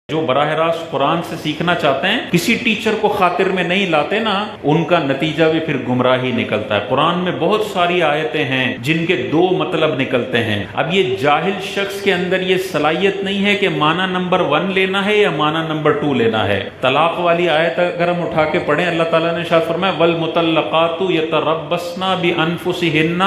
جو براہ راست قرآن سے سیکھنا چاہتے ہیں کسی ٹیچر کو خاطر میں نہیں لاتے نا، ان کا نتیجہ بھی پھر گمراہی نکلتا ہے۔ قرآن میں بہت ساری آیتیں ہیں جن کے دو مطلب نکلتے ہیں۔ اب یہ جاہل شخص کے اندر یہ صلاحیت نہیں ہے کہ معنی نمبر 1 لینا ہے یا معنی نمبر 2 لینا ہے۔ طلاق والی آیت اگر ہم اٹھا کے پڑھیں، اللہ تعالیٰ نے ارشاد فرمایا والمطلقات یتربصن بانفسہن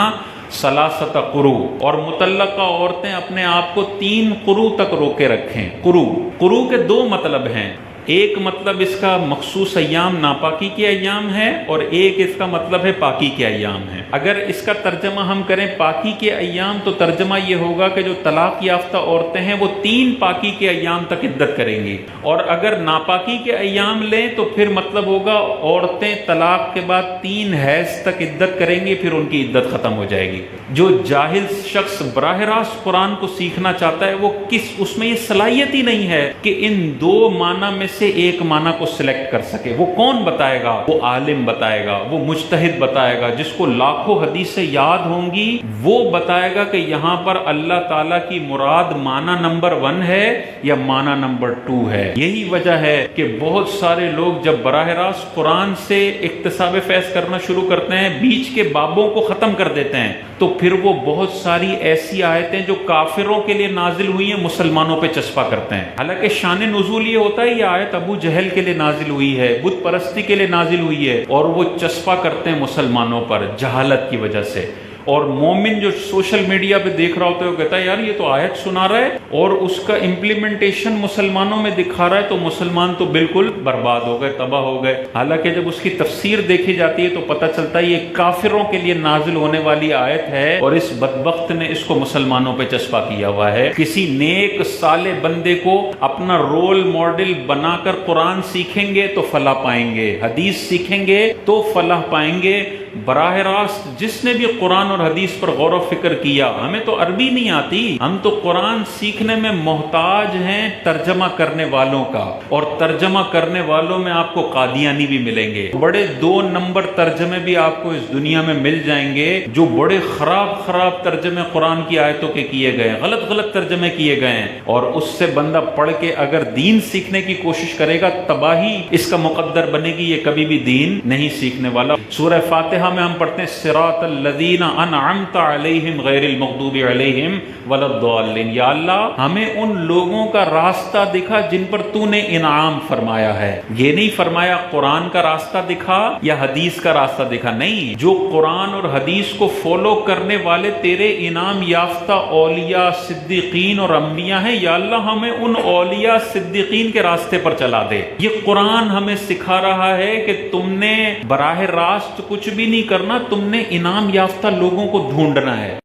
ثلاثۃ قروء، اور مطلقہ عورتیں اپنے آپ کو 3 قروء تک روکے رکھیں۔ قروء کے 2 مطلب ہیں، ایک مطلب اس کا مخصوص ایام ناپاکی کے ایام ہے، اور ایک اس کا مطلب ہے پاکی کے ایام ہے۔ اگر اس کا ترجمہ ہم کریں پاکی کے ایام تو ترجمہ یہ ہوگا کہ جو طلاق یافتہ عورتیں ہیں وہ 3 پاکی کے ایام تک عدت کریں گی، اور اگر ناپاکی کے ایام لیں تو پھر مطلب ہوگا عورتیں طلاق کے بعد 3 حیض تک عدت کریں گی، پھر ان کی عدت ختم ہو جائے گی۔ جو جاہل شخص براہ راست قرآن کو سیکھنا چاہتا ہے وہ اس میں یہ صلاحیت ہی نہیں ہے کہ ان 2 معنی میں سے ایک معنی کو سلیکٹ کر سکے۔ وہ کون بتائے گا؟ وہ عالم بتائے گا، وہ مجتہد بتائے گا، جس کو لاکھوں حدیثیں یاد ہوں گی، وہ بتائے گا کہ یہاں پر اللہ تعالیٰ کی مراد معنی نمبر 1 ہے یا معنی نمبر 2 ہے۔ یہی وجہ ہے کہ بہت سارے لوگ جب براہ راست قرآن سے اکتساب فیض کرنا شروع کرتے ہیں، بیچ کے بابوں کو ختم کر دیتے ہیں، تو پھر وہ بہت ساری ایسی آیتیں جو کافروں کے لیے نازل ہوئی ہیں مسلمانوں پہ چسپا کرتے ہیں۔ حالانکہ شان نزول یہ ہوتا ہے یہ آیت ابو جہل کے لیے نازل ہوئی ہے، بت پرستی کے لیے نازل ہوئی ہے، اور وہ چسپا کرتے ہیں مسلمانوں پر جہالت کی وجہ سے۔ اور مومن جو سوشل میڈیا پہ دیکھ رہا ہوتا ہے وہ کہتا ہے یار یہ تو آیت سنا رہا ہے اور اس کا امپلیمنٹیشن مسلمانوں میں دکھا رہا ہے، تو مسلمان تو بالکل برباد ہو گئے، تباہ ہو گئے۔ حالانکہ جب اس کی تفسیر دیکھی جاتی ہے تو پتہ چلتا ہے یہ کافروں کے لیے نازل ہونے والی آیت ہے، اور اس بدبخت نے اس کو مسلمانوں پہ چسپا کیا ہوا ہے۔ کسی نیک صالح بندے کو اپنا رول ماڈل بنا کر قرآن سیکھیں گے تو فلاح پائیں گے، حدیث سیکھیں گے تو فلاح پائیں گے۔ براہ راست جس نے بھی قرآن اور حدیث پر غور و فکر کیا، ہمیں تو عربی نہیں آتی، ہم تو قرآن سیکھنے میں محتاج ہیں ترجمہ کرنے والوں کا، اور ترجمہ کرنے والوں میں آپ کو قادیانی بھی ملیں گے۔ بڑے 2 نمبر ترجمے بھی آپ کو اس دنیا میں مل جائیں گے، جو بڑے خراب ترجمے قرآن کی آیتوں کے کیے گئے ہیں، غلط ترجمے کیے گئے ہیں، اور اس سے بندہ پڑھ کے اگر دین سیکھنے کی کوشش کرے گا تباہی اس کا مقدر بنے گی، یہ کبھی بھی دین نہیں سیکھنے والا۔ سورہ فاتحہ میں ہم پڑھتے ہیں صراط الذین انعمت علیہم غیر المغضوب علیہم ولا الضالین، یا اللہ ہمیں ان لوگوں کا راستہ دکھا جن پر تو نے انعام فرمایا ہے۔ یہ نہیں فرمایا قرآن کا راستہ دکھا یا حدیث کا راستہ دکھا، نہیں، جو قرآن اور حدیث کو فالو کرنے والے تیرے انعام یافتہ اولیاء صدیقین اور انبیاء ہیں، یا اللہ ہمیں ان اولیاء صدیقین کے راستے پر چلا دے۔ یہ قرآن ہمیں سکھا رہا ہے کہ تم نے براہ راست کچھ بھی نہیں کرنا، تم نے انعام یافتہ لوگوں کو ڈھونڈنا ہے۔